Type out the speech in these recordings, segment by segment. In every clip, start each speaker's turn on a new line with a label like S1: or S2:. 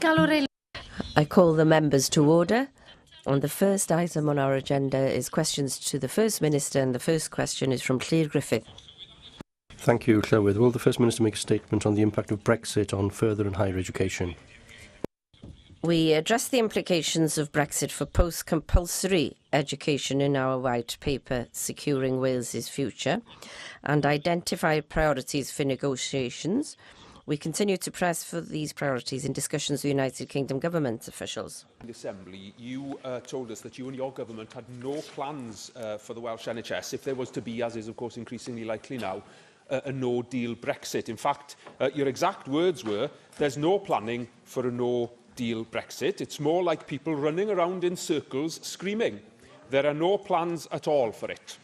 S1: I call the members to order. And the first item on our agenda is questions to the First Minister, and the first question is from Clear Griffith.
S2: Thank you, Llywydd. Will the First Minister make a statement on the impact of Brexit on further and higher education?
S1: We address the implications of Brexit for post-compulsory education in our white paper, Securing Wales's Future, and identify priorities for negotiations. We continue to press for these priorities in discussions with United Kingdom government officials.
S3: In the Assembly, you told us that you and your government had no plans for the Welsh NHS if there was to be, as is of course increasingly likely now, a no-deal Brexit. In fact, your exact words were, there's no planning for a no-deal Brexit. It's more like people running around in circles screaming. There are no plans at all for it.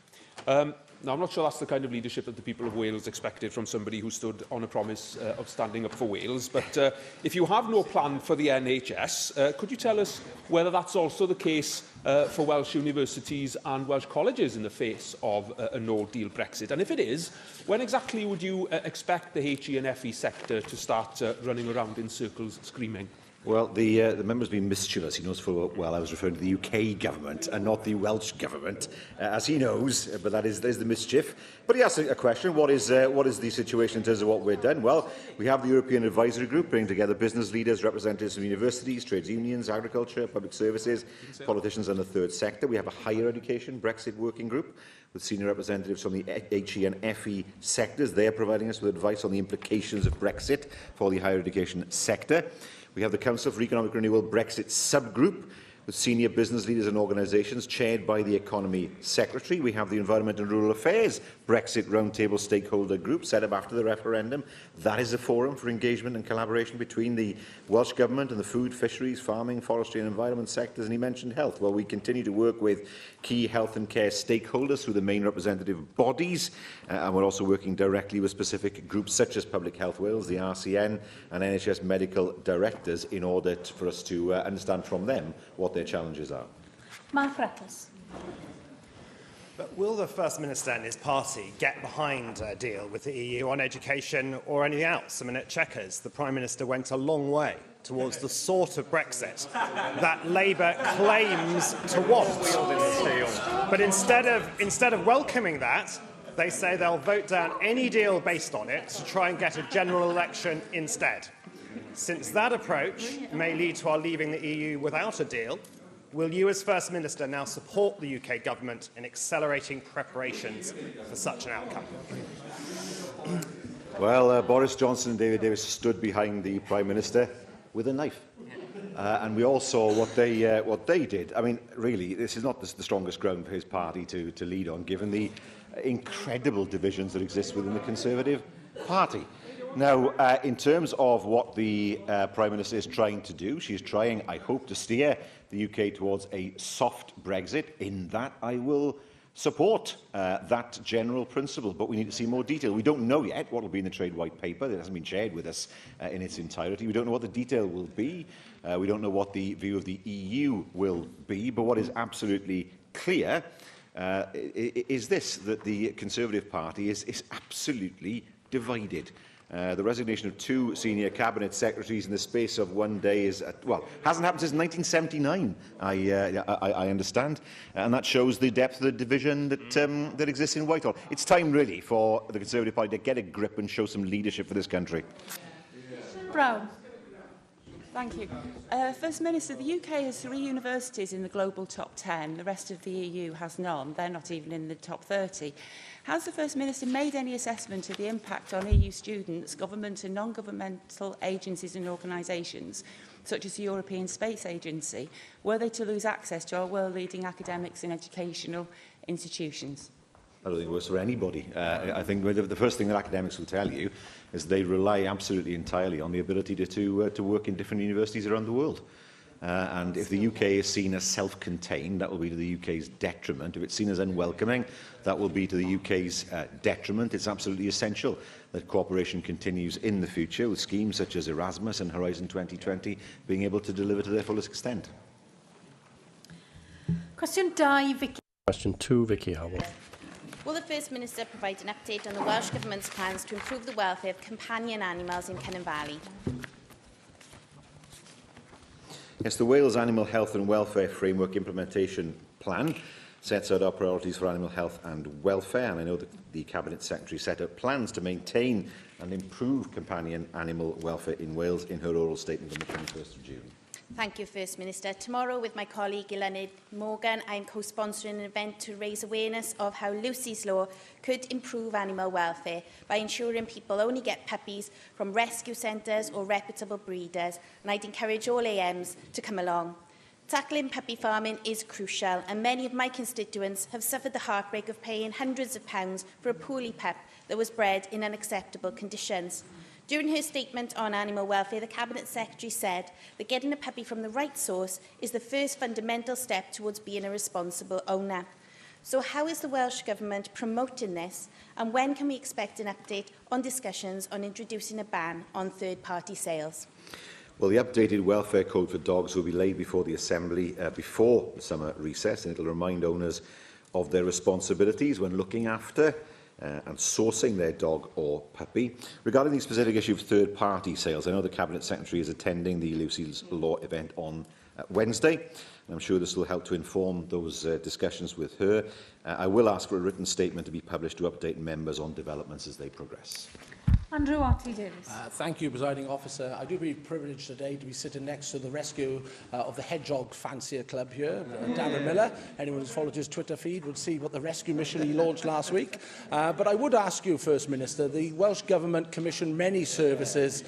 S3: Now, I'm not sure that's the kind of leadership that the people of Wales expected from somebody who stood on a promise of standing up for Wales. But if you have no plan for the NHS, could you tell us whether that's also the case for Welsh universities and Welsh colleges in the face of a no-deal Brexit? And if it is, when exactly would you expect the HE and FE sector to start running around in circles screaming?
S4: Well, the member's been mischievous. He knows full well I was referring to the UK government and not the Welsh government, as he knows, but there's the mischief. But he asked a question, what is the situation in terms of what we've done? Well, we have the European Advisory Group bringing together business leaders, representatives from universities, trades unions, agriculture, public services, politicians and the third sector. We have a higher education Brexit working group with senior representatives from the HE and FE sectors. They are providing us with advice on the implications of Brexit for the higher education sector. We have the Council for Economic Renewal Brexit subgroup with senior business leaders and organisations chaired by the Economy Secretary. We have the Environment and Rural Affairs Brexit Roundtable Stakeholder Group set up after the referendum. That is a forum for engagement and collaboration between the Welsh Government and the food, fisheries, farming, forestry and environment sectors. And he mentioned health. Well, we continue to work with key health and care stakeholders through the main representative bodies, and we're also working directly with specific groups such as Public Health Wales, the RCN and NHS medical directors in order for us to understand from them what their challenges are.
S5: Mark Ruttles.
S6: But will the First Minister and his party get behind a deal with the EU on education or anything else? I mean, at Chequers, the Prime Minister went a long way towards the sort of Brexit that Labour claims to want. But instead of welcoming that, they say they'll vote down any deal based on it to try and get a general election instead. Since that approach may lead to our leaving the EU without a deal, will you, as First Minister, now support the UK Government in accelerating preparations for such an outcome?
S4: Well, Boris Johnson and David Davis stood behind the Prime Minister with a knife. And we all saw what they did. I mean, really, this is not the strongest ground for his party to lead on, given the incredible divisions that exist within the Conservative Party. Now, in terms of what the Prime Minister is trying to do, she is trying, I hope, to steer the UK towards a soft Brexit. In that, I will support that general principle, but we need to see more detail. We don't know yet what will be in the Trade White Paper. It hasn't been shared with us in its entirety. We don't know what the detail will be. We don't know what the view of the EU will be, but what is absolutely clear is this, that the Conservative Party is absolutely divided. The resignation of two senior cabinet secretaries in the space of one day is, hasn't happened since 1979, I understand, and that shows the depth of the division that exists in Whitehall. It's time, really, for the Conservative Party to get a grip and show some leadership for this country.
S5: Brown.
S7: Thank you. First Minister, the UK has 3 universities in the global top 10. The rest of the EU has none. They're not even in the top 30. Has the First Minister made any assessment of the impact on EU students, government and non-governmental agencies and organisations, such as the European Space Agency, were they to lose access to our world-leading academics and educational institutions?
S4: I don't think it works for anybody. I think the first thing that academics will tell you is they rely absolutely entirely on the ability to work in different universities around the world. And if the UK is seen as self-contained, that will be to the UK's detriment. If it's seen as unwelcoming, that will be to the UK's detriment. It's absolutely essential that cooperation continues in the future, with schemes such as Erasmus and Horizon 2020 being able to deliver to their fullest extent.
S5: Question 2, Vicky.
S2: Question 2, Vicky Howell.
S8: Will the First Minister provide an update on the Welsh Government's plans to improve the welfare of companion animals in Cynon Valley?
S4: Yes, the Wales Animal Health and Welfare Framework Implementation Plan sets out our priorities for animal health and welfare, and I know that the Cabinet Secretary set out plans to maintain and improve companion animal welfare in Wales in her oral statement on the 21st of June.
S8: Thank you, First Minister. Tomorrow, with my colleague Aelodau'r Morgan, I am co-sponsoring an event to raise awareness of how Lucy's Law could improve animal welfare by ensuring people only get puppies from rescue centres or reputable breeders, and I'd encourage all AMs to come along. Tackling puppy farming is crucial, and many of my constituents have suffered the heartbreak of paying hundreds of pounds for a poorly pup that was bred in unacceptable conditions. During her statement on animal welfare, the Cabinet Secretary said that getting a puppy from the right source is the first fundamental step towards being a responsible owner. So how is the Welsh Government promoting this, and when can we expect an update on discussions on introducing a ban on third-party sales?
S4: Well, the updated welfare code for dogs will be laid before the Assembly before the summer recess, and it will remind owners of their responsibilities when looking after and sourcing their dog or puppy. Regarding the specific issue of third-party sales, I know the Cabinet Secretary is attending the Lucy's Law event on Wednesday, and I'm sure this will help to inform those discussions with her. I will ask for a written statement to be published to update members on developments as they progress.
S5: Andrew Otley-Davies.
S9: Thank you, Presiding Officer. I do be privileged today to be sitting next to the rescue of the Hedgehog Fancier Club here, Darren Miller. Anyone who's followed his Twitter feed would see what the rescue mission he launched last week. But I would ask you, First Minister, the Welsh Government commissioned many services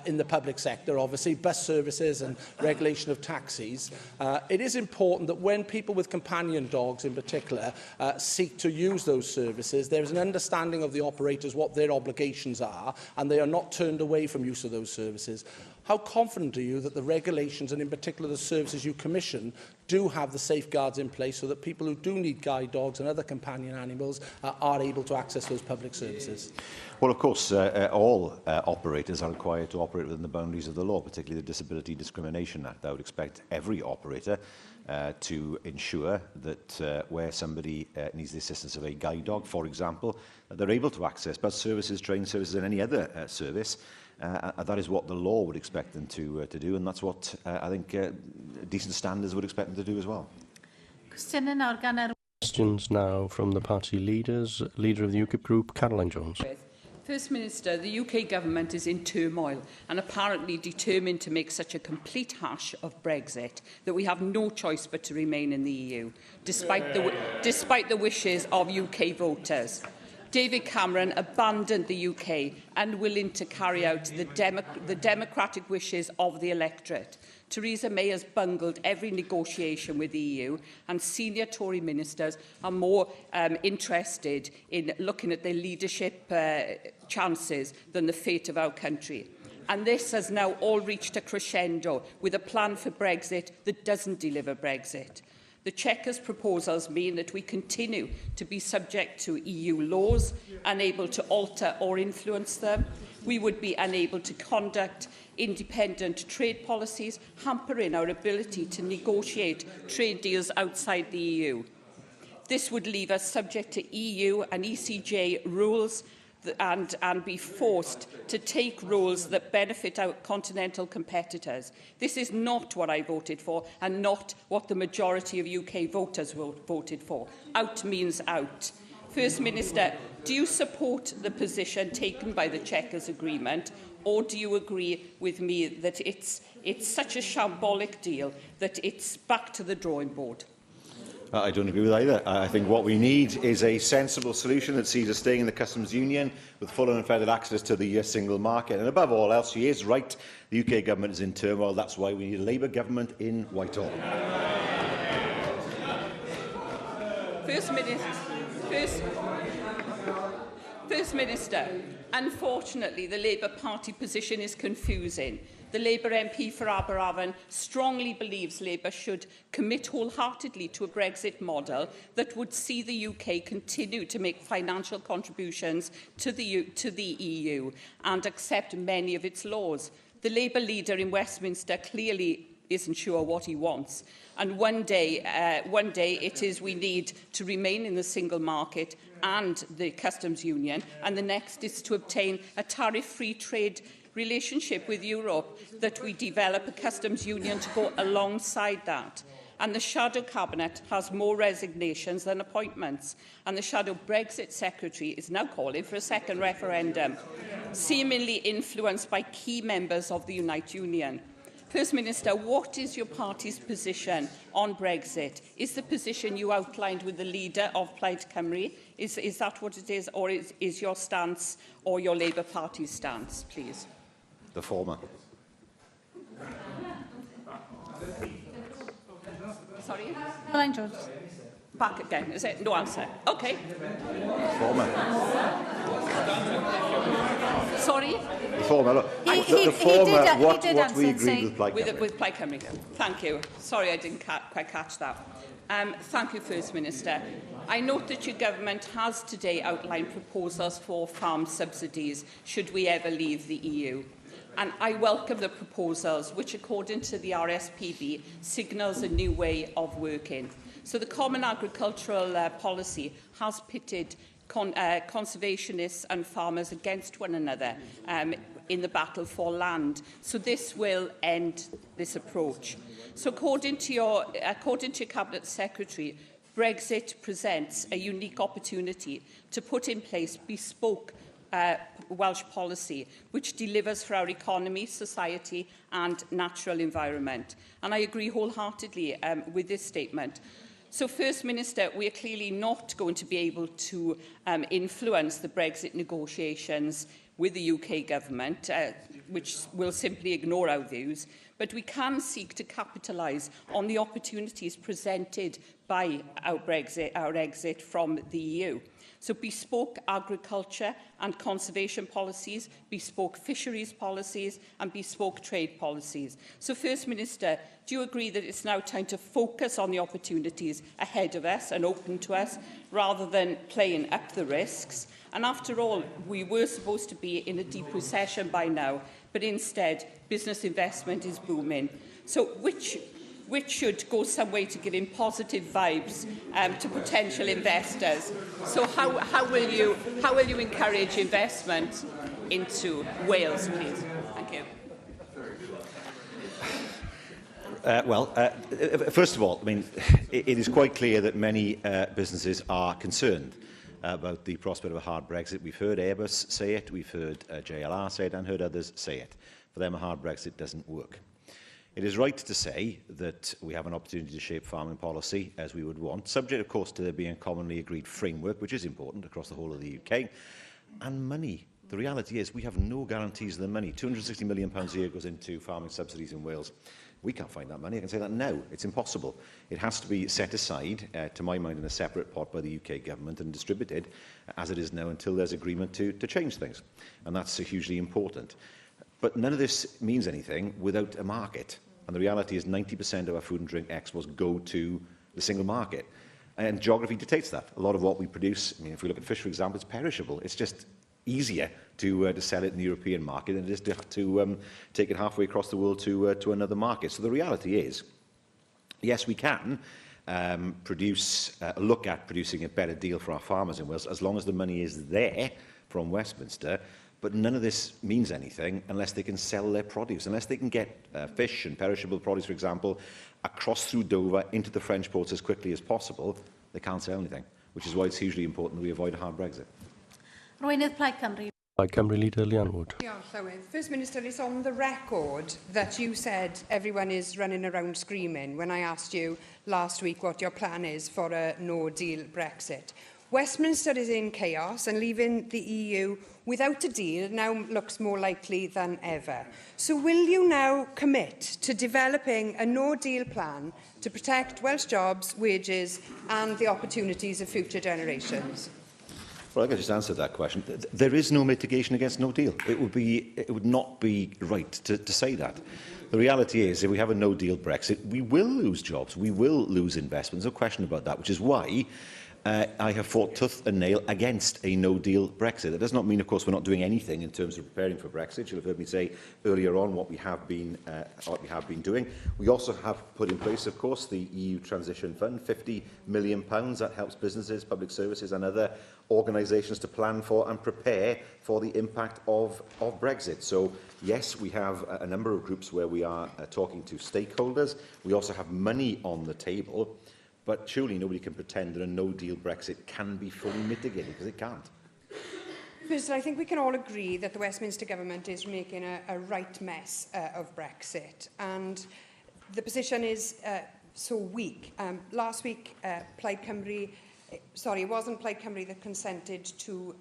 S9: in the public sector, obviously, bus services and regulation of taxis. It is important that when people with companion dogs in particular seek to use those services, there is an understanding of the operators what their obligations are, and they are not turned away from use of those services. How confident are you that the regulations, and in particular the services you commission, do have the safeguards in place so that people who do need guide dogs and other companion animals are able to access those public services?
S4: Well, of course, all operators are required to operate within the boundaries of the law, particularly the Disability Discrimination Act. I would expect every operator to ensure that where somebody needs the assistance of a guide dog, for example, they're able to access bus services, train services and any other service. That is what the law would expect them to do, and that's what I think decent standards would expect them to do as well.
S2: Questions now from the party leaders. Leader of the UKIP group, Caroline Jones.
S10: First Minister, the UK Government is in turmoil and apparently determined to make such a complete hash of Brexit that we have no choice but to remain in the EU, despite the wishes of UK voters. David Cameron abandoned the UK, unwilling to carry out the democratic wishes of the electorate. Theresa May has bungled every negotiation with the EU, and senior Tory ministers are more interested in looking at their leadership chances than the fate of our country. And this has now all reached a crescendo with a plan for Brexit that doesn't deliver Brexit. The Chequers proposals mean that we continue to be subject to EU laws, unable to alter or influence them. We would be unable to conduct independent trade policies, hampering our ability to negotiate trade deals outside the EU. This would leave us subject to EU and ECJ rules and be forced to take rules that benefit our continental competitors. This is not what I voted for and not what the majority of UK voters voted for. Out means out. First Minister, do you support the position taken by the Chequers Agreement, or do you agree with me that it's such a shambolic deal that it's back to the drawing board?
S4: I don't agree with either. I think what we need is a sensible solution that sees us staying in the customs union with full and unfettered access to the single market. And above all else, she is right. The UK government is in turmoil. That's why we need a Labour government in Whitehall.
S10: First Minister, unfortunately, the Labour Party position is confusing. The Labour MP for Aberavon strongly believes Labour should commit wholeheartedly to a Brexit model that would see the UK continue to make financial contributions to the EU and accept many of its laws. The Labour leader in Westminster clearly isn't sure what he wants. And one day it is we need to remain in the single market and the customs union, and the next is to obtain a tariff-free trade relationship with Europe that we develop a customs union to go alongside that. And the Shadow Cabinet has more resignations than appointments. And the Shadow Brexit Secretary is now calling for a second referendum, seemingly influenced by key members of the Unite Union. First Minister, what is your party's position on Brexit? Is the position you outlined with the leader of Plaid Cymru, is that what it is, or is your stance or your Labour Party's stance, please?
S4: The former.
S10: Sorry?
S5: Caroline George.
S10: Back again, is it? No answer. Okay.
S4: Former.
S10: Sorry?
S4: The former. The former, what we agreed with Plaid Cymru.
S10: With Plaid Cymru. Thank you. Sorry, I didn't quite catch that. Thank you, First Minister. I note that your government has today outlined proposals for farm subsidies should we ever leave the EU. And I welcome the proposals, which, according to the RSPB, signals a new way of working. So the Common Agricultural Policy has pitted conservationists and farmers against one another in the battle for land. So this will end this approach. So according to your Cabinet Secretary, Brexit presents a unique opportunity to put in place bespoke Welsh policy, which delivers for our economy, society and natural environment. And I agree wholeheartedly with this statement. So, First Minister, we are clearly not going to be able to influence the Brexit negotiations with the UK government, which will simply ignore our views, but we can seek to capitalise on the opportunities presented by our exit from the EU. So bespoke agriculture and conservation policies, bespoke fisheries policies and bespoke trade policies. So First Minister, do you agree that it's now time to focus on the opportunities ahead of us and open to us, rather than playing up the risks? And after all, we were supposed to be in a deep recession by now, but instead business investment is booming. So which should go some way to giving positive vibes to potential investors. So how will you encourage investment into Wales, please? Thank you.
S4: First of all, I mean, it is quite clear that many businesses are concerned about the prospect of a hard Brexit. We've heard Airbus say it, we've heard JLR say it, and heard others say it. For them, a hard Brexit doesn't work. It is right to say that we have an opportunity to shape farming policy as we would want, subject, of course, to there being a commonly agreed framework, which is important across the whole of the UK, and money. The reality is we have no guarantees of the money. £260 million a year goes into farming subsidies in Wales. We can't find that money. I can say that now. It's impossible. It has to be set aside, to my mind, in a separate pot by the UK government and distributed as it is now until there's agreement to change things. And that's hugely important. But none of this means anything without a market. And the reality is 90% of our food and drink exports go to the single market. And geography dictates that. A lot of what we produce, I mean, if we look at fish, for example, it's perishable. It's just easier to sell it in the European market than it is to take it halfway across the world to another market. So the reality is, yes, we can look at producing a better deal for our farmers in Wales, as long as the money is there from Westminster. But none of this means anything unless they can sell their produce, unless they can get fish and perishable produce, for example, across through Dover into the French ports as quickly as possible. They can't sell anything, which is why it's hugely important that we avoid a hard Brexit.
S5: Rwynydd Plaid Cymru.
S2: Plaid Cymru leader Llawn Wood.
S11: First Minister, it's on the record that you said everyone is running around screaming when I asked you last week what your plan is for a no-deal Brexit. Westminster is in chaos, and leaving the EU without a deal now looks more likely than ever. So will you now commit to developing a no-deal plan to protect Welsh jobs, wages and the opportunities of future generations?
S4: Well, I can just answer that question. There is no mitigation against no deal. It would not be right to say that. The reality is, if we have a no-deal Brexit, we will lose jobs, we will lose investments, no question about that, which is why I have fought tooth and nail against a no-deal Brexit. That does not mean, of course, we're not doing anything in terms of preparing for Brexit. You'll have heard me say earlier on what we have been doing. We also have put in place, of course, the EU Transition Fund, £50 million that helps businesses, public services and other organisations to plan for and prepare for the impact of Brexit. So, yes, we have a number of groups where we are talking to stakeholders. We also have money on the table. But surely nobody can pretend that a no-deal Brexit can be fully mitigated, because it can't.
S11: First, I think we can all agree that the Westminster Government is making a right mess of Brexit, and the position is so weak. Last week, Plaid Cymru, sorry, it wasn't Plaid Cymru that consented to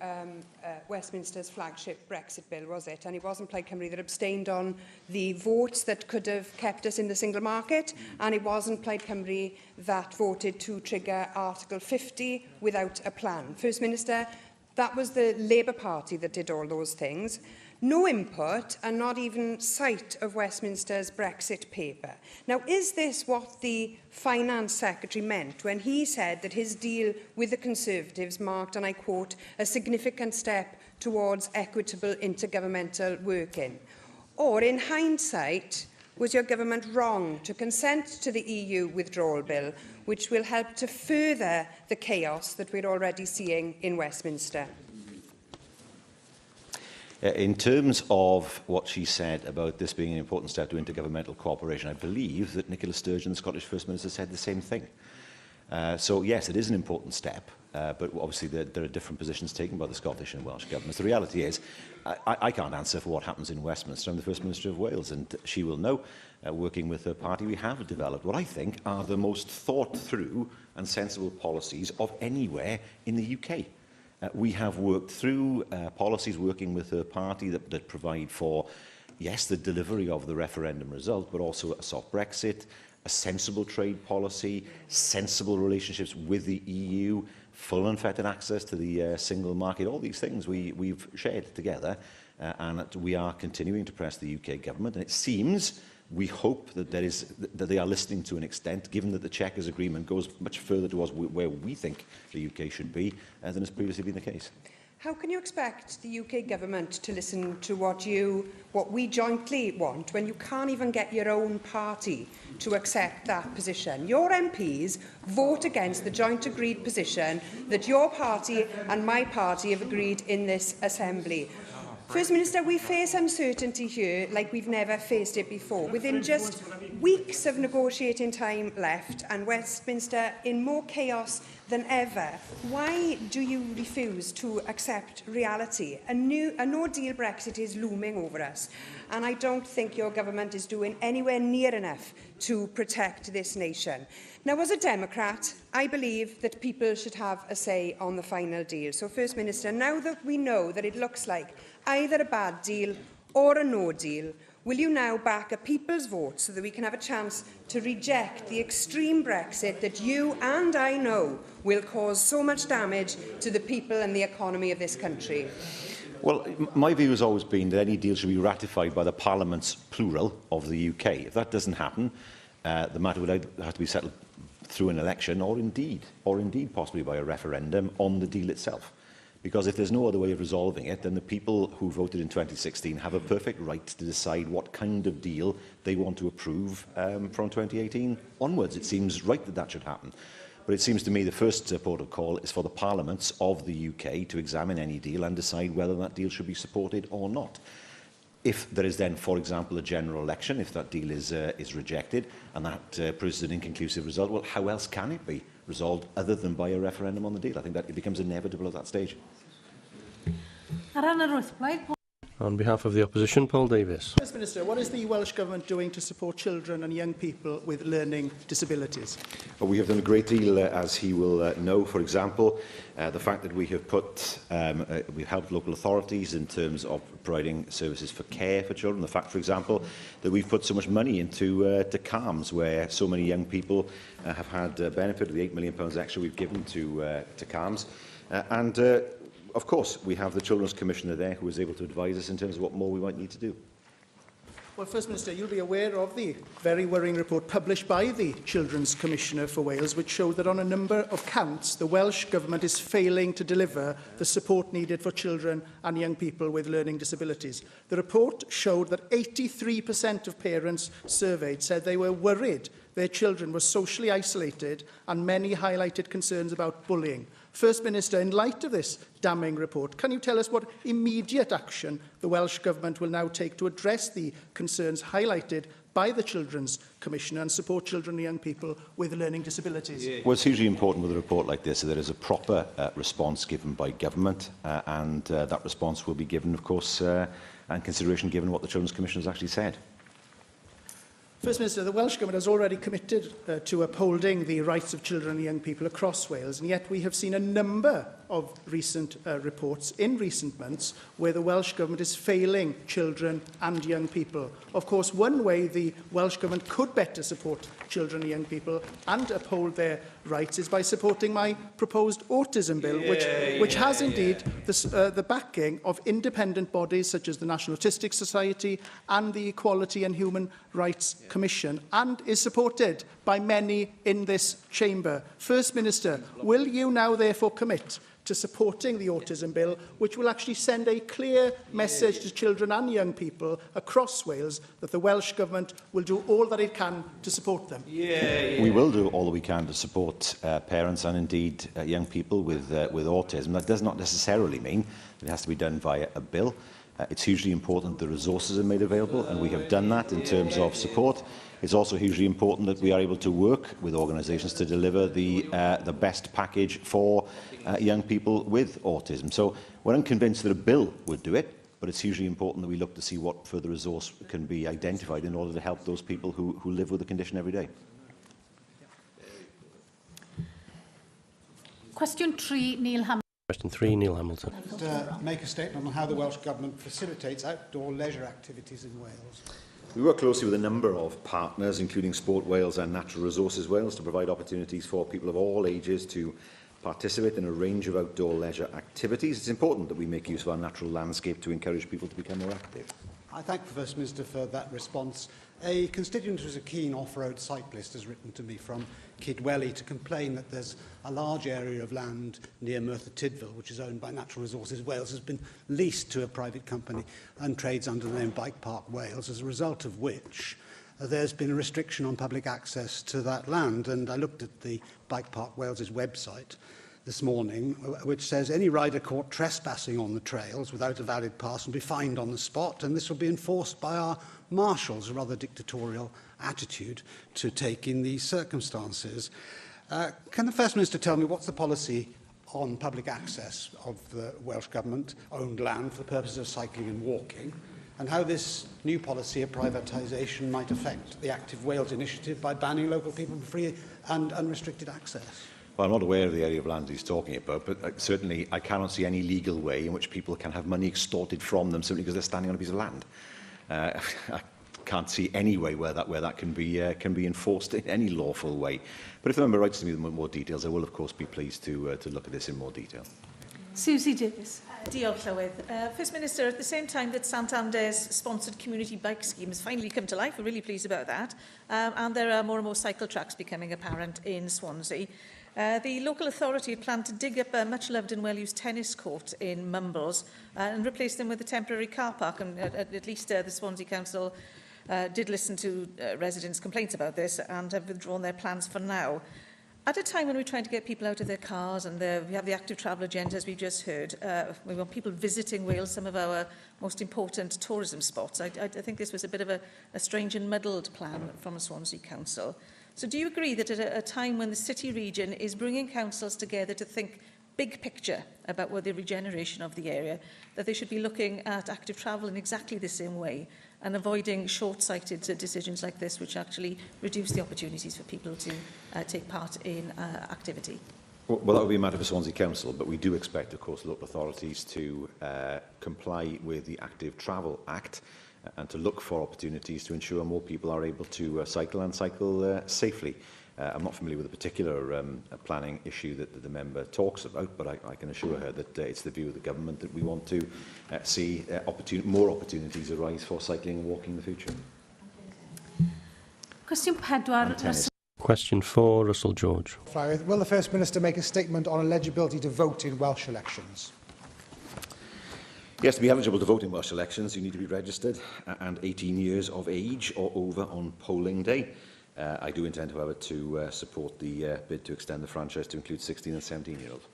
S11: Westminster's flagship Brexit bill, was it? And it wasn't Plaid Cymru that abstained on the votes that could have kept us in the single market, and it wasn't Plaid Cymru that voted to trigger Article 50 without a plan. First Minister, that was the Labour Party that did all those things. No input and not even sight of Westminster's Brexit paper. Now, is this what the Finance Secretary meant when he said that his deal with the Conservatives marked, and I quote, a significant step towards equitable intergovernmental working? Or, in hindsight, was your government wrong to consent to the EU withdrawal bill, which will help to further the chaos that we're already seeing in Westminster?
S4: In terms of what she said about this being an important step to intergovernmental cooperation, I believe that Nicola Sturgeon, the Scottish First Minister, said the same thing. So, yes, it is an important step, but obviously there are different positions taken by the Scottish and Welsh governments. The reality is, I can't answer for what happens in Westminster. I'm the First Minister of Wales, and she will know, working with her party, we have developed what I think are the most thought-through and sensible policies of anywhere in the UK. We have worked through policies working with her party that provide for, yes, the delivery of the referendum result, but also a soft Brexit, a sensible trade policy, sensible relationships with the EU, full and unfettered access to the single market. All these things we've shared together, and we are continuing to press the UK government. And it seems, we hope that they are listening to an extent, given that the Chequers Agreement goes much further towards where we think the UK should be than has previously been the case.
S11: How can you expect the UK government to listen to what we jointly want when you can't even get your own party to accept that position? Your MPs vote against the joint agreed position that your party and my party have agreed in this Assembly. First Minister, we face uncertainty here like we've never faced it before. Within just weeks of negotiating time left and Westminster in more chaos than ever, why do you refuse to accept reality? A no-deal Brexit is looming over us, and I don't think your government is doing anywhere near enough to protect this nation. Now, as a Democrat, I believe that people should have a say on the final deal. So, First Minister, now that we know that it looks like either a bad deal or a no deal, will you now back a people's vote so that we can have a chance to reject the extreme Brexit that you and I know will cause so much damage to the people and the economy of this country?
S4: Well, my view has always been that any deal should be ratified by the Parliaments plural of the UK. If that doesn't happen, the matter would have to be settled through an election or indeed possibly by a referendum on the deal itself. Because if there's no other way of resolving it, then the people who voted in 2016 have a perfect right to decide what kind of deal they want to approve from 2018 onwards. It seems right that that should happen. But it seems to me the first port of call is for the parliaments of the UK to examine any deal and decide whether that deal should be supported or not. If there is then, for example, a general election, if that deal is rejected and that proves an inconclusive result, well, how else can it be resolved other than by a referendum on the deal? I think that it becomes inevitable at that stage.
S2: On behalf of the opposition, Paul Davies.
S12: First Minister, what is the Welsh Government doing to support children and young people with learning disabilities?
S4: Well, we have done a great deal, as he will know. For example, the fact that we have we've helped local authorities in terms of providing services for care for children. The fact, for example, that we've put so much money into to CAMS, where so many young people have had benefit of the £8 million extra we've given to CAMS. Of course, we have the Children's Commissioner there who is able to advise us in terms of what more we might need to do.
S12: Well, First Minister, you'll be aware of the very worrying report published by the Children's Commissioner for Wales, which showed that on a number of counts, the Welsh Government is failing to deliver the support needed for children and young people with learning disabilities. The report showed that 83% of parents surveyed said they were worried their children were socially isolated, and many highlighted concerns about bullying. First Minister, in light of this damning report, can you tell us what immediate action the Welsh Government will now take to address the concerns highlighted by the Children's Commissioner and support children and young people with learning disabilities?
S4: Well, it's hugely important with a report like this that there is a proper response given by government, and that response will be given, of course, and consideration given what the Children's Commissioner has actually said.
S12: First Minister, the Welsh Government has already committed to upholding the rights of children and young people across Wales, and yet we have seen a number of recent reports in recent months where the Welsh Government is failing children and young people. Of course, one way the Welsh Government could better support children and young people and uphold their rights is by supporting my proposed autism bill, which has indeed the backing of independent bodies such as the National Autistic Society and the Equality and Human Rights Commission, and is supported by many in this chamber. First Minister, will you now therefore commit to supporting the autism bill, which will actually send a clear message to children and young people across Wales that the Welsh Government will do all that it can to support them?
S4: We will do all that we can to support parents and indeed young people with autism. That does not necessarily mean that it has to be done via a bill. It's hugely important that the resources are made available, and we have done that in terms of support. It's also hugely important that we are able to work with organisations to deliver the best package for young people with autism. So we're unconvinced that a bill would do it, but it's hugely important that we look to see what further resource can be identified in order to help those people who live with the condition every day.
S5: Question 3, Neil Hamilton.
S2: Question 3, Neil Hamilton.
S13: Make a statement on how the Welsh Government facilitates outdoor leisure activities in Wales.
S4: We work closely with a number of partners, including Sport Wales and Natural Resources Wales, to provide opportunities for people of all ages to participate in a range of outdoor leisure activities. It's important that we make use of our natural landscape to encourage people to become more active.
S13: I thank the First Minister for that response. A constituent who's a keen off-road cyclist has written to me from Kidwelly to complain that there's a large area of land near Merthyr Tydfil, which is owned by Natural Resources Wales, has been leased to a private company and trades under the name Bike Park Wales, as a result of which there's been a restriction on public access to that land. And I looked at the Bike Park Wales' website this morning, which says any rider caught trespassing on the trails without a valid pass will be fined on the spot, and this will be enforced by our marshals, a rather dictatorial attitude to take in these circumstances. Can the First Minister tell me what's the policy on public access of the Welsh Government-owned land for the purposes of cycling and walking, and how this new policy of privatisation might affect the Active Wales initiative by banning local people from free and unrestricted access?
S4: Well, I'm not aware of the area of land he's talking about, but certainly I cannot see any legal way in which people can have money extorted from them simply because they're standing on a piece of land. I can't see any way where that can be enforced in any lawful way. But if the member writes to me with more details, I will, of course, be pleased to look at this in more detail.
S5: Susie Davis.
S14: Diolch, Llywydd. First Minister, at the same time that Santander's sponsored community bike scheme has finally come to life, we're really pleased about that, and there are more and more cycle tracks becoming apparent in Swansea. The local authority had planned to dig up a much-loved and well-used tennis court in Mumbles and replace them with a temporary car park. And at least the Swansea Council did listen to residents' complaints about this and have withdrawn their plans for now. At a time when we're trying to get people out of their cars and we have the active travel agenda, as we've just heard, we want people visiting Wales, some of our most important tourism spots. I think this was a bit of a strange and muddled plan from Swansea Council. So do you agree that at a time when the city region is bringing councils together to think big picture about what the regeneration of the area, that they should be looking at active travel in exactly the same way and avoiding short-sighted decisions like this, which actually reduce the opportunities for people to take part in activity?
S4: Well, that would be a matter for Swansea Council, but we do expect, of course, local authorities to comply with the Active Travel Act and to look for opportunities to ensure more people are able to cycle and cycle safely. I'm not familiar with the particular planning issue that the member talks about, but I can assure her that it's the view of the government that we want to see more opportunities arise for cycling and walking in the future.
S5: Cwestiwn 4.
S2: Question 4, Russell George.
S15: Will the First Minister make a statement on eligibility to vote in Welsh elections?
S4: Yes, to be eligible to vote in Welsh elections, you need to be registered and 18 years of age or over on polling day. I do intend, however, to support the bid to extend the franchise to include 16 and 17-year-olds.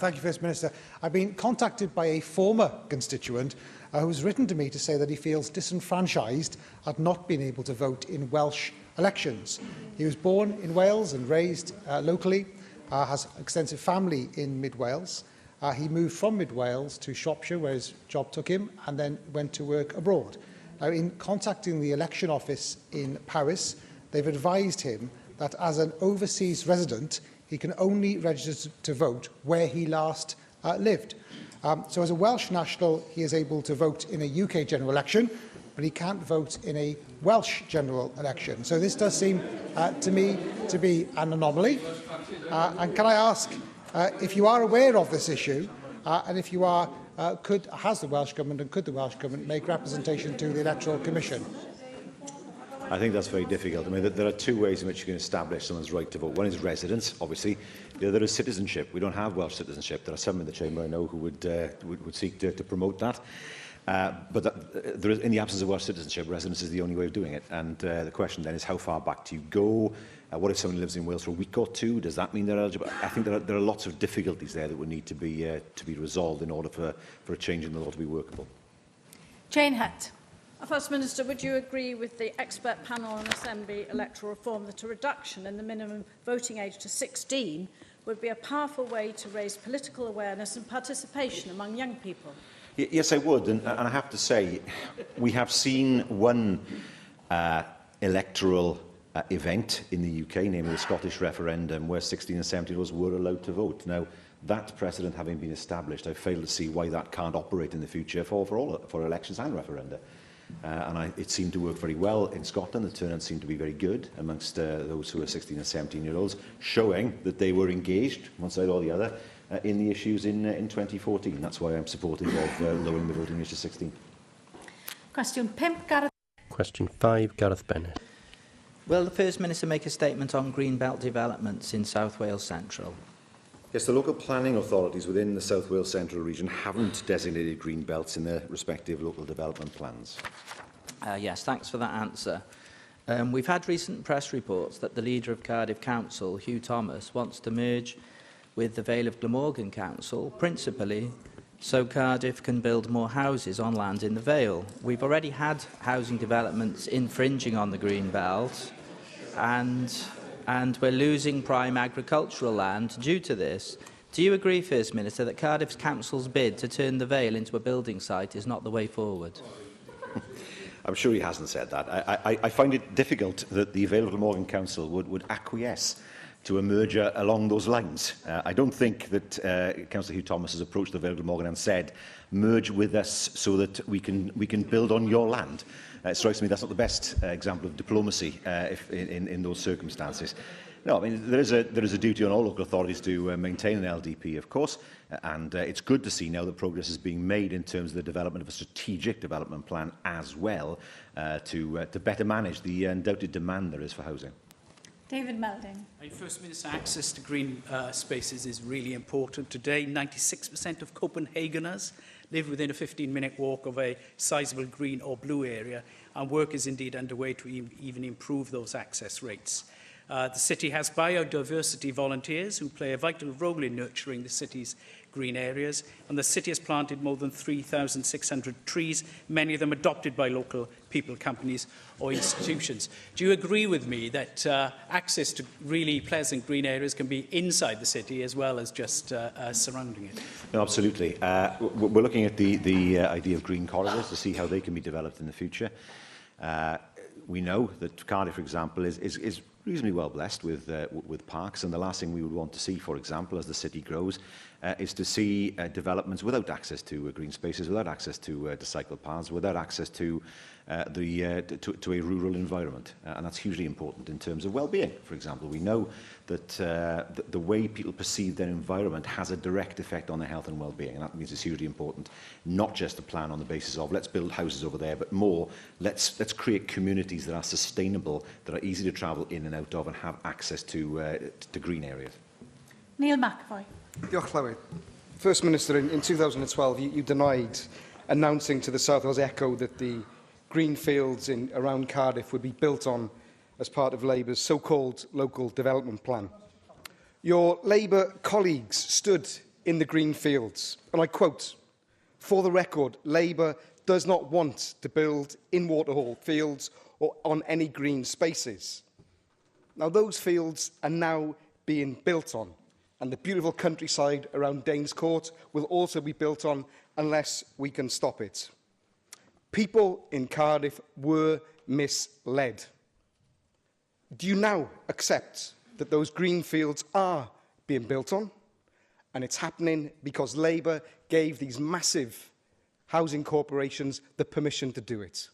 S15: Thank you, First Minister. I've been contacted by a former constituent who's written to me to say that he feels disenfranchised at not being able to vote in Welsh elections. He was born in Wales and raised locally, has extensive family in Mid-Wales. He moved from Mid-Wales to Shropshire, where his job took him, and then went to work abroad. Now, in contacting the election office in Paris, they've advised him that as an overseas resident, he can only register to vote where he last lived. So as a Welsh national, he is able to vote in a UK general election, but he can't vote in a Welsh general election. So this does seem to me to be an anomaly. And can I ask if you are aware of this issue, and if you are, has the Welsh Government and could the Welsh Government make representation to the Electoral Commission?
S4: I think that's very difficult. I mean, there are two ways in which you can establish someone's right to vote. One is residence, obviously. The other is citizenship. We don't have Welsh citizenship. There are some in the Chamber, I know, who would seek to promote that. But there is, in the absence of Welsh citizenship, residence is the only way of doing it. And the question then is, how far back do you go? What if someone lives in Wales for a week or two? Does that mean they're eligible? I think there are lots of difficulties there that would need to be resolved in order for a change in the law to be workable.
S5: Jane Hutt.
S16: First Minister, would you agree with the expert panel on Assembly electoral reform that a reduction in the minimum voting age to 16 would be a powerful way to raise political awareness and participation among young people?
S4: Yes, I would. And I have to say, we have seen one electoral event in the UK, namely the Scottish referendum, where 16 and 17-year-olds were allowed to vote. Now, that precedent having been established, I fail to see why that can't operate in the future for elections and referenda. It seemed to work very well in Scotland. The turnout seemed to be very good amongst those who are 16 and 17-year-olds, showing that they were engaged, one side or the other, in the issues in 2014. That's why I'm supportive of lowering the voting age to 16.
S5: Question 5, Gareth.
S2: Question 5, Gareth Bennett.
S17: Will the First Minister make a statement on green belt developments in South Wales Central?
S4: Yes, the local planning authorities within the South Wales Central region haven't designated green belts in their respective local development plans.
S17: Yes, thanks for that answer. We've had recent press reports that the leader of Cardiff Council, Hugh Thomas, wants to merge with the Vale of Glamorgan Council, principally so Cardiff can build more houses on land in the Vale. We've already had housing developments infringing on the green belt, and we're losing prime agricultural land due to this. Do you agree, First Minister, that Cardiff Council's bid to turn the Vale into a building site is not the way forward?
S4: I'm sure he hasn't said that. I find it difficult that the Vale of Glamorgan Council would acquiesce to a merger along those lines. I don't think that Councillor Hugh Thomas has approached the Vale of Glamorgan and said, merge with us so that we can build on your land. It strikes me that's not the best example of diplomacy in those circumstances. No, I mean, there is a duty on all local authorities to maintain an LDP, of course, and it's good to see now that progress is being made in terms of the development of a strategic development plan as well to better manage the undoubted demand there is for housing.
S5: David Melding.
S18: First Minister, access to green spaces is really important. Today, 96% of Copenhageners live within a 15-minute walk of a sizable green or blue area, and work is indeed underway to even improve those access rates. The city has biodiversity volunteers who play a vital role in nurturing the city's green areas, and the city has planted more than 3,600 trees, many of them adopted by local people, companies or institutions. Do you agree with me that access to really pleasant green areas can be inside the city as well as just surrounding it?
S4: No, absolutely. We're looking at the idea of green corridors to see how they can be developed in the future. We know that Cardiff, for example, is reasonably well blessed with parks, and the last thing we would want to see, for example, as the city grows, is to see developments without access to green spaces, without access to cycle paths, without access to to a rural environment. And that's hugely important in terms of well-being. For example, we know that the way people perceive their environment has a direct effect on their health and well-being, and that means it's hugely important not just to plan on the basis of let's build houses over there, but more let's create communities that are sustainable, that are easy to travel in and out of, and have access to green areas.
S5: Neil McAvoy.
S19: Diolch, Llywydd. First Minister, in 2012, you denied announcing to the South Wales Echo that the green fields around Cardiff would be built on as part of Labour's so-called local development plan. Your Labour colleagues stood in the green fields, and I quote, "For the record, Labour does not want to build in Waterhall fields or on any green spaces." Now, those fields are now being built on, and the beautiful countryside around Danes Court will also be built on unless we can stop it. People in Cardiff were misled. Do you now accept that those green fields are being built on? And it's happening because Labour gave these massive housing corporations the permission to do it.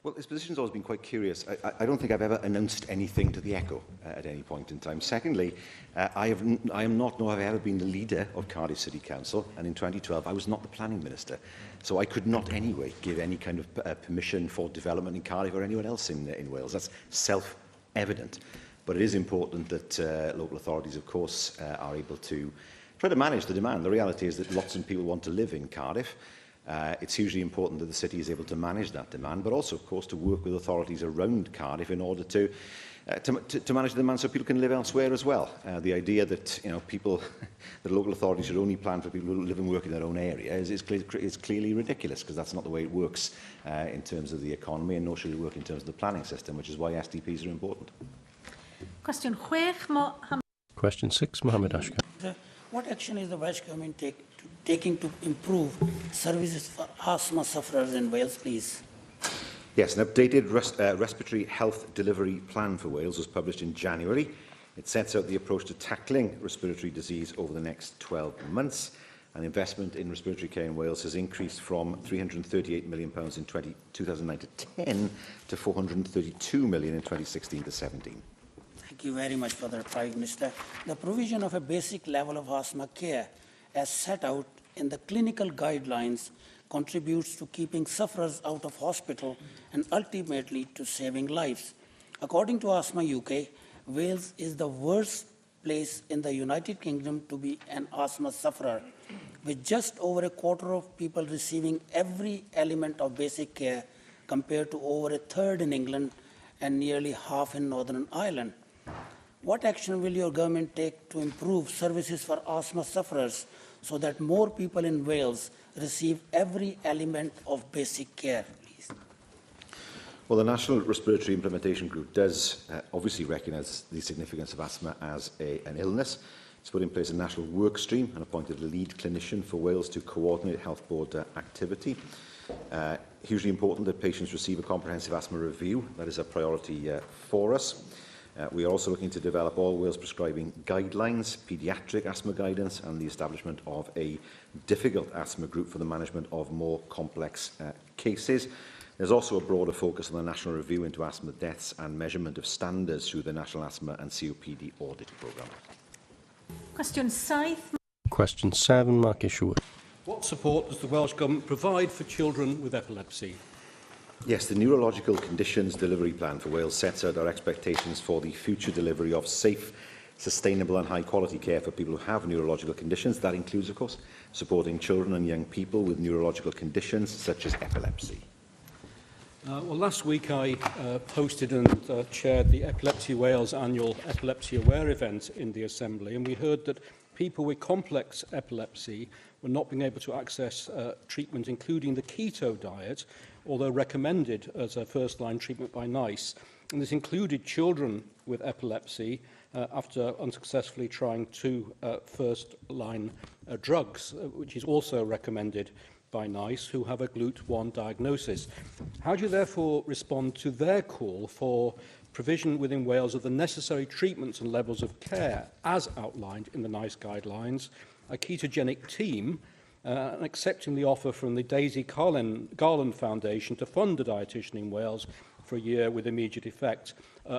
S4: Well, his position's always been quite curious. I don't think I've ever announced anything to the Echo at any point in time. Secondly, I am not, nor have I ever been the leader of Cardiff City Council, and in 2012 I was not the planning minister. So I could not anyway give any kind of permission for development in Cardiff or anyone else in Wales. That's self-evident. But it is important that local authorities, of course, are able to try to manage the demand. The reality is that lots of people want to live in Cardiff. It's hugely important that the city is able to manage that demand, but also, of course, to work with authorities around Cardiff in order to manage the demand so people can live elsewhere as well. The idea that that local authorities should only plan for people who live and work in their own area is clearly ridiculous, because that's not the way it works in terms of the economy, and nor should it work in terms of the planning system, which is why SDPs are important.
S5: Question 6,
S2: Question 6, Mohammed Ashkar.
S20: What action is the Welsh Government taking to improve services for asthma sufferers in Wales, please?
S4: Yes, an updated respiratory health delivery plan for Wales was published in January. It sets out the approach to tackling respiratory disease over the next 12 months. And investment in respiratory care in Wales has increased from £338 million in 2009 to 10 to £432 million in 2016 to 17.
S20: Thank you very much for that, Prime Minister. The provision of a basic level of asthma care, as set out in the clinical guidelines, contributes to keeping sufferers out of hospital and ultimately to saving lives. According to Asthma UK, Wales is the worst place in the United Kingdom to be an asthma sufferer, with just over a quarter of people receiving every element of basic care, compared to over a third in England and nearly half in Northern Ireland. What action will your government take to improve services for asthma sufferers so that more people in Wales receive every element of basic care, please?
S4: Well, the National Respiratory Implementation Group does obviously recognise the significance of asthma as an illness. It's put in place a national work stream and appointed a lead clinician for Wales to coordinate health board activity. Hugely important that patients receive a comprehensive asthma review. That is a priority for us. We are also looking to develop all Wales prescribing guidelines, paediatric asthma guidance, and the establishment of a difficult asthma group for the management of more complex cases. There's also a broader focus on the national review into asthma deaths and measurement of standards through the National Asthma and COPD Audit Programme.
S5: Question 7.
S2: Question 7, Mark Isherwood.
S21: What support does the Welsh Government provide for children with epilepsy?
S4: Yes, the Neurological Conditions Delivery Plan for Wales sets out our expectations for the future delivery of safe, sustainable and high-quality care for people who have neurological conditions. That includes, of course, supporting children and young people with neurological conditions such as epilepsy.
S21: Well, last week I hosted and chaired the Epilepsy Wales annual Epilepsy Aware event in the Assembly, and we heard that people with complex epilepsy were not being able to access treatment, including the keto diet, although recommended as a first-line treatment by NICE. And this included children with epilepsy after unsuccessfully trying 2 first-line drugs, which is also recommended by NICE, who have a GLUT1 diagnosis. How do you therefore respond to their call for provision within Wales of the necessary treatments and levels of care as outlined in the NICE guidelines, a ketogenic team and accepting the offer from the Daisy Garland Foundation to fund a dietitian in Wales for a year with immediate effect,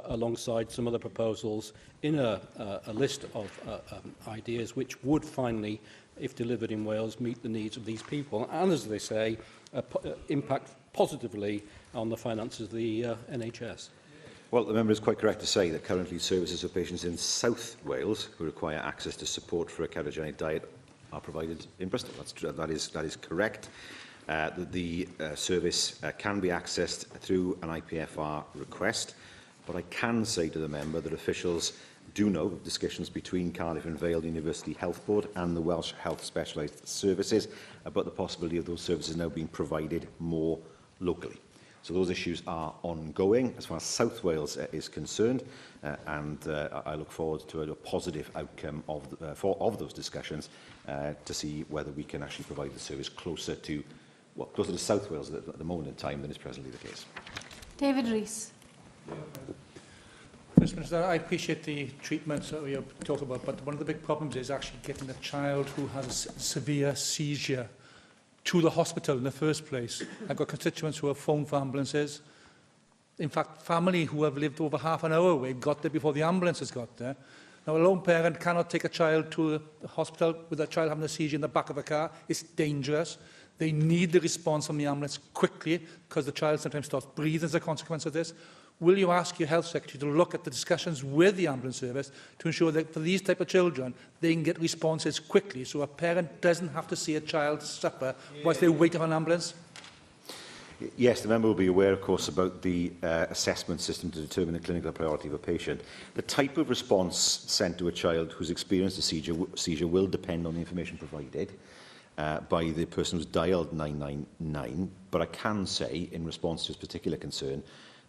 S21: alongside some other proposals in a list of ideas which would finally, if delivered in Wales, meet the needs of these people and, as they say, impact positively on the finances of the NHS.
S4: Well, the member is quite correct to say that currently services for patients in South Wales who require access to support for a ketogenic diet are provided in Bristol. That is correct. The service can be accessed through an IPFR request, but I can say to the member that officials do know of discussions between Cardiff and Vale University Health Board and the Welsh Health Specialised Services about the possibility of those services now being provided more locally. So those issues are ongoing as far as South Wales is concerned, and I look forward to a positive outcome of those discussions to see whether we can actually provide the service closer to South Wales at the moment in time than is presently the case.
S5: David Rees.
S1: First Minister, I appreciate the treatments that we are talking about, but one of the big problems is actually getting a child who has a severe seizure to the hospital in the first place. I've got constituents who have phoned for ambulances. In fact, family who have lived over half an hour away got there before the ambulances got there. Now, a lone parent cannot take a child to the hospital with a child having a seizure in the back of a car. It's dangerous. They need the response from the ambulance quickly because the child sometimes starts breathing as a consequence of this. Will you ask your Health Secretary to look at the discussions with the ambulance service to ensure that for these type of children, they can get responses quickly so a parent doesn't have to see a child suffer whilst they wait for an ambulance?
S4: Yes, the member will be aware, of course, about the assessment system to determine the clinical priority of a patient. The type of response sent to a child who's experienced a seizure will depend on the information provided by the person who's dialed 999, but I can say, in response to this particular concern,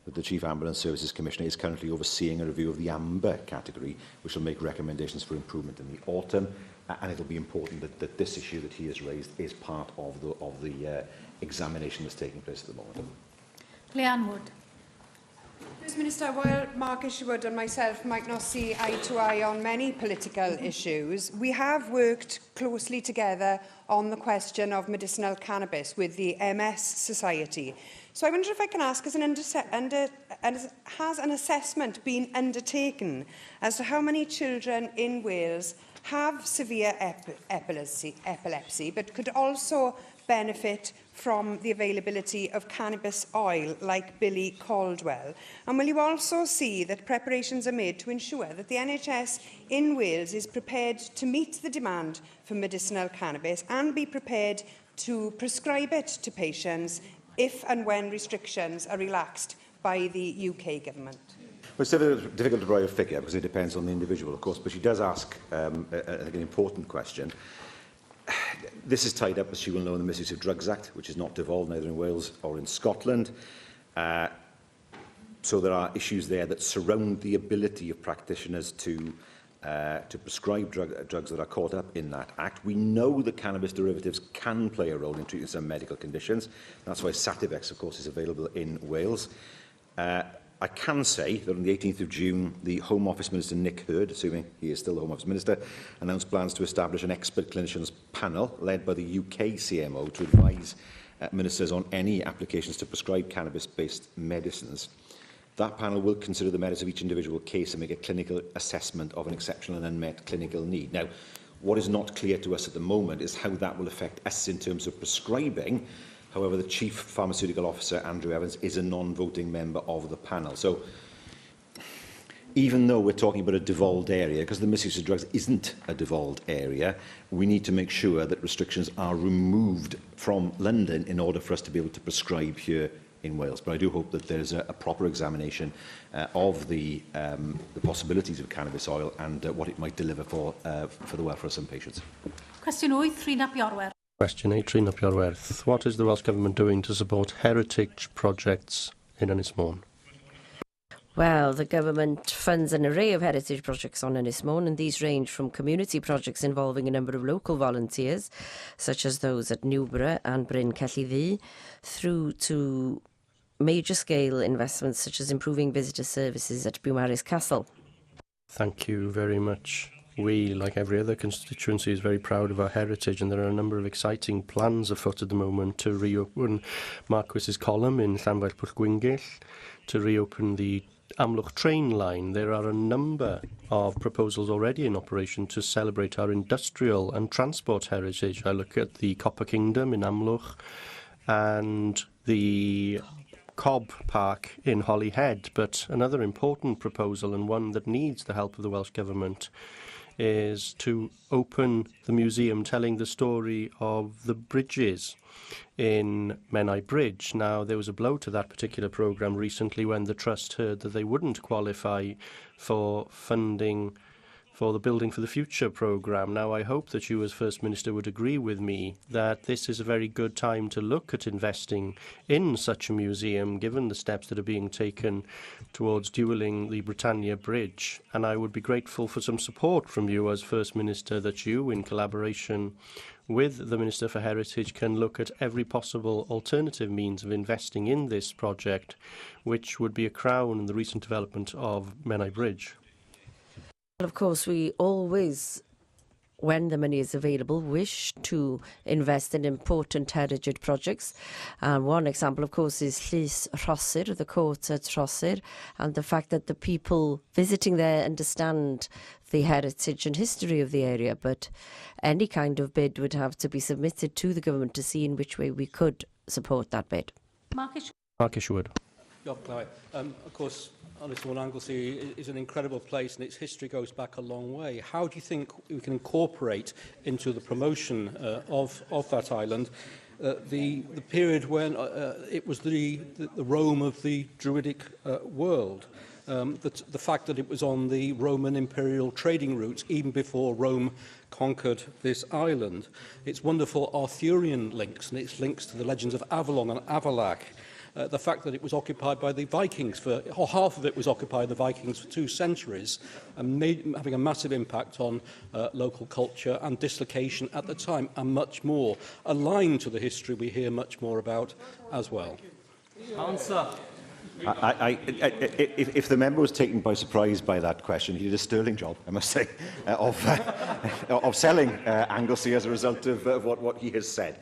S4: that the Chief Ambulance Services Commissioner is currently overseeing a review of the Amber category, which will make recommendations for improvement in the autumn, and it will be important that this issue that he has raised is part of the examination that's taking place at the moment.
S5: Leanne Wood.
S11: First Minister, while Mark Isherwood and myself might not see eye to eye on many political issues, we have worked closely together on the question of medicinal cannabis with the MS Society. So I wonder if I can ask, has an assessment been undertaken as to how many children in Wales have severe epilepsy, but could also benefit from the availability of cannabis oil, like Billy Caldwell? And will you also see that preparations are made to ensure that the NHS in Wales is prepared to meet the demand for medicinal cannabis and be prepared to prescribe it to patients if and when restrictions are relaxed by the UK government?
S4: Well, it's difficult to provide a figure because it depends on the individual, of course, but she does ask an important question. This is tied up, as she will know, in the Misuse of Drugs Act, which is not devolved neither in Wales or in Scotland. So there are issues there that surround the ability of practitioners to prescribe drugs that are caught up in that act. We know that cannabis derivatives can play a role in treating some medical conditions. That's why Sativex, of course, is available in Wales. I can say that on the 18th of June, the Home Office Minister, Nick Hurd, assuming he is still the Home Office Minister, announced plans to establish an expert clinicians panel led by the UK CMO to advise ministers on any applications to prescribe cannabis-based medicines. That panel will consider the merits of each individual case and make a clinical assessment of an exceptional and unmet clinical need. Now, what is not clear to us at the moment is how that will affect us in terms of prescribing. However, the Chief Pharmaceutical Officer, Andrew Evans, is a non-voting member of the panel. So, even though we're talking about a devolved area, because the misuse of drugs isn't a devolved area, we need to make sure that restrictions are removed from London in order for us to be able to prescribe here in Wales. But I do hope that there's a proper examination of the possibilities of cannabis oil and what it might deliver for the welfare of some patients.
S5: Question 8, Rhina Piorwer.
S2: Question 8, Rhina Piorwer. What is the Welsh Government doing to support heritage projects in Ynys Môn?
S22: Well, the government funds an array of heritage projects on Ynys Môn, and these range from community projects involving a number of local volunteers, such as those at Newborough and Bryn Celli, through to major-scale investments such as improving visitor services at Beaumaris Castle.
S2: Thank you very much. We, like every other constituency, is very proud of our heritage, and there are a number of exciting plans afoot at the moment to reopen Marquis's Column in Llanfair Pwllgwyngyll, to reopen the Amlwch train line. There are a number of proposals already in operation to celebrate our industrial and transport heritage. I look at the Copper Kingdom in Amlwch and the Cobb Park in Holyhead, but another important proposal, and one that needs the help of the Welsh Government, is to open the museum telling the story of the bridges in Menai Bridge. Now, there was a blow to that particular programme recently when the Trust heard that they wouldn't qualify for funding for the Building for the Future programme. Now, I hope that you as First Minister would agree with me that this is a very good time to look at investing in such a museum, given the steps that are being taken towards dualling the Britannia Bridge. And I would be grateful for some support from you as First Minister, that you, in collaboration with the Minister for Heritage, can look at every possible alternative means of investing in this project, which would be a crown in the recent development of Menai Bridge.
S22: Of course, we always, when the money is available, wish to invest in important heritage projects. One example, of course, is Llys Rhosir, the court at Rhosir, and the fact that the people visiting there understand the heritage and history of the area. But any kind of bid would have to be submitted to the government to see in which way we could support that bid.
S2: Mark Isherwood.
S21: Of course, Ynys Anglesey is an incredible place, and its history goes back a long way. How do you think we can incorporate into the promotion of that island the period when it was the Rome of the Druidic world? The fact that it was on the Roman imperial trading routes even before Rome conquered this island. Its wonderful Arthurian links and its links to the legends of Avalon and Avalac. The fact that it was occupied by the Vikings, or half of it was occupied by the Vikings for 2 centuries, and having a massive impact on local culture and dislocation at the time, and much more, aligned to the history we hear much more about as well.
S4: Answer. If the member was taken by surprise by that question, he did a sterling job, I must say, of selling Anglesey as a result of what he has said.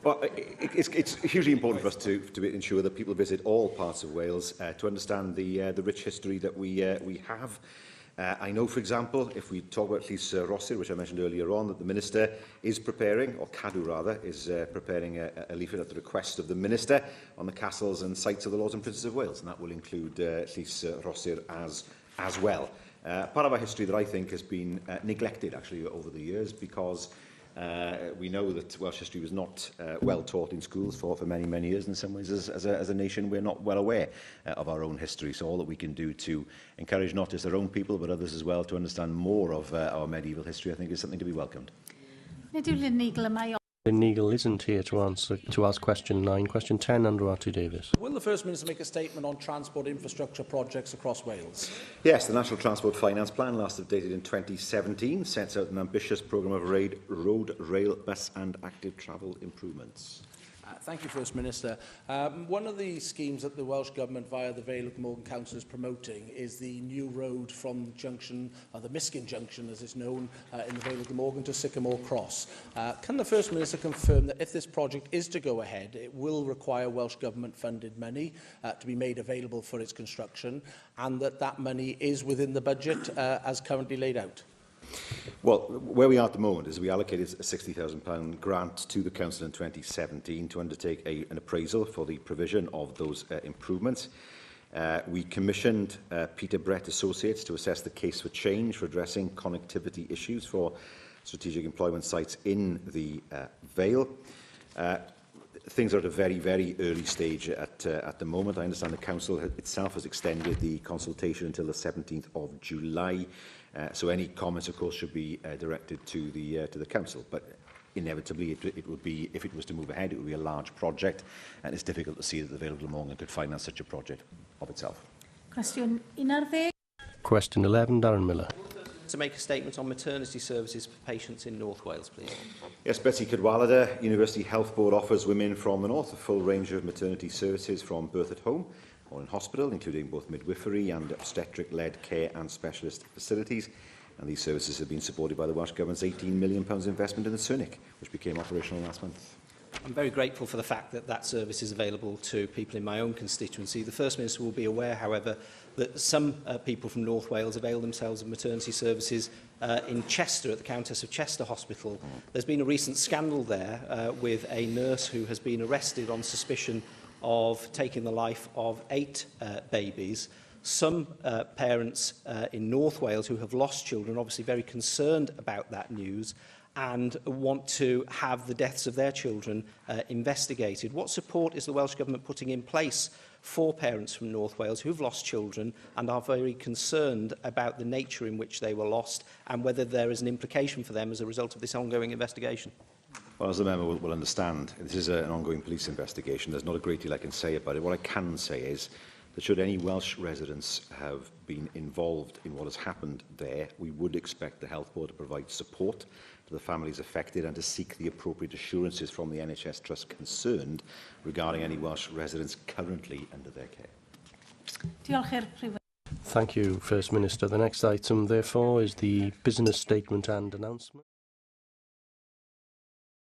S4: Well, it's hugely important for us to ensure that people visit all parts of Wales to understand the rich history that we have. I know, for example, if we talk about Llys Rhosir, which I mentioned earlier on, that the Minister is preparing, or Cadw rather, is preparing a leaflet at the request of the Minister on the castles and sites of the Lords and Princes of Wales, and that will include Llys Rhosir as well. Part of our history that I think has been neglected, actually, over the years, because we know that Welsh history was not well taught in schools for many, many years. In some ways, as a nation, we're not well aware of our own history. So all that we can do to encourage not just our own people, but others as well, to understand more of our medieval history, I think is something to be welcomed.
S2: Lynn Neagle isn't here to ask question 9. Question 10, Andrew R. Davies.
S9: Will the First Minister make a statement on transport infrastructure projects across Wales?
S4: Yes, the National Transport Finance Plan, last updated in 2017, sets out an ambitious programme of road, rail, bus and active travel improvements.
S9: Thank you, First Minister. One of the schemes that the Welsh Government, via the Vale of Glamorgan Council, is promoting is the new road from junction, the Miskin Junction, as it's known, in the Vale of Glamorgan to Sycamore Cross. Can the First Minister confirm that if this project is to go ahead, it will require Welsh Government-funded money to be made available for its construction, and that money is within the budget as currently laid out?
S4: Well, where we are at the moment is we allocated a £60,000 grant to the Council in 2017 to undertake an appraisal for the provision of those improvements. We commissioned Peter Brett Associates to assess the case for change for addressing connectivity issues for strategic employment sites in the Vale. Things are at a very, very early stage at the moment. I understand the Council itself has extended the consultation until the 17th of July. So any comments, of course, should be directed to the Council. But inevitably, it would be, if it was to move ahead, it would be a large project, and it's difficult to see that the Vale of Glamorgan could finance such a project of itself.
S5: Question 11.
S2: Question 11, Darren Miller.
S3: To make a statement on maternity services for patients in North Wales, please.
S4: Yes, Betsy Cadwallader, University Health Board offers women from the north a full range of maternity services from birth at home or in hospital, including both midwifery and obstetric-led care and specialist facilities. And these services have been supported by the Welsh Government's £18 million investment in the Synnwyr, which became operational last month.
S3: I'm very grateful for the fact that that service is available to people in my own constituency. The First Minister will be aware, however, that some people from North Wales avail themselves of maternity services in Chester, at the Countess of Chester Hospital. There's been a recent scandal there with a nurse who has been arrested on suspicion of taking the life of 8 babies. Some parents in North Wales who have lost children are obviously very concerned about that news and want to have the deaths of their children investigated. What support is the Welsh Government putting in place for parents from North Wales who've lost children and are very concerned about the nature in which they were lost and whether there is an implication for them as a result of this ongoing investigation?
S4: Well, as the member will understand, this is an ongoing police investigation. There's not a great deal I can say about it. What I can say is that should any Welsh residents have been involved in what has happened there, we would expect the Health Board to provide support to the families affected and to seek the appropriate assurances from the NHS Trust concerned regarding any Welsh residents currently under their care.
S2: Thank you, First Minister. The next item, therefore, is the business statement and announcement.